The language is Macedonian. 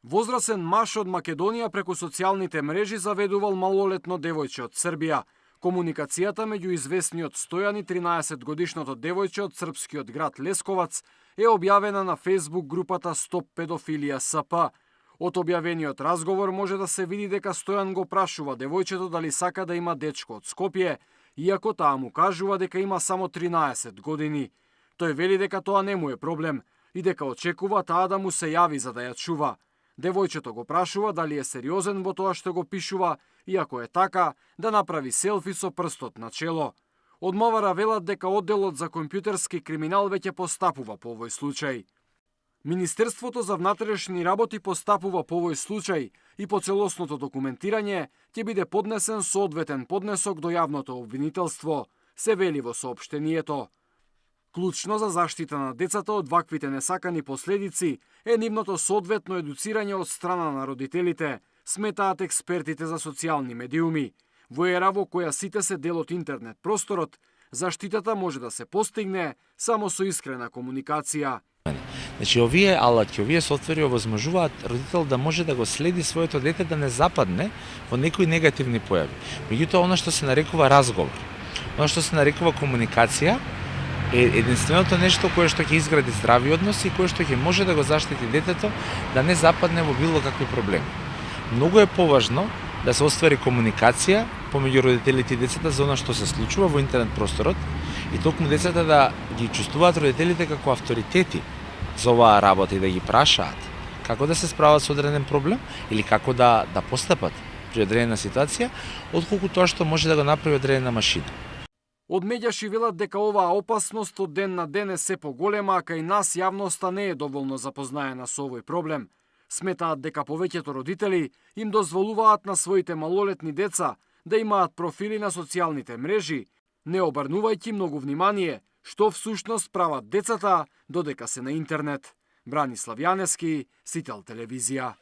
Возрасен маж од Македонија преку социјалните мрежи заведувал малолетно девојче од Србија. Комуникацијата меѓу известниот Стојан и 13-годишното девојче од српскиот град Лесковац е објавена на Facebook групата Стоп педофилија СП. Од објавениот разговор може да се види дека Стојан го прашува девојчето дали сака да има дечко од Скопје, иако таа му кажува дека има само 13 години. Тој вели дека тоа не му е проблем и дека очекува таа да му се јави за да ја чува. Девојчето го прашува дали е сериозен во тоа што го пишува и ако е така, да направи селфи со прстот на чело. Од МВР велат дека одделот за компјутерски криминал веќе постапува по овој случај. Министерството за внатрешни работи постапува по овој случај и по целосното документирање ќе биде поднесен соодветен поднесок до јавното обвинителство, се вели во соопштението. Клучно за заштита на децата од ваквите несакани последици е нивното соодветно едуцирање од страна на родителите, сметаат експертите за социјални медиуми. Во ера во која сите се дел од интернет просторот, заштитата може да се постигне само со искрена комуникација. Значи, овие алатки, овие софтвери овозможуваат родител да може да го следи своето дете да не западне во некои негативни појави. Меѓутоа, она што се нарекува разговор, она што се нарекува комуникација, е единственото нешто кое што ќе изгради здрави односи и кое што ќе може да го заштити детето да не западне во било какви проблеми. Многу е поважно да се оствари комуникација помеѓу родителите и децата за она што се случува во интернет просторот и токму децата да ги чувствуваат родителите како авторитети за оваа работа и да ги прашаат како да се справат со одреден проблем или како да постапат при одредена ситуација, отколку тоа што може да го направи одредена машина. Од медјаши велат дека оваа опасност од ден на ден е се поголема, а кај нас јавноста не е доволно запознаена со овој проблем. Сметаат дека повеќето родители им дозволуваат на своите малолетни деца да имаат профили на социјалните мрежи, не обрнувајќи многу внимание што всушност прават децата додека се на интернет. Бранислав Јанески, Сител телевизија.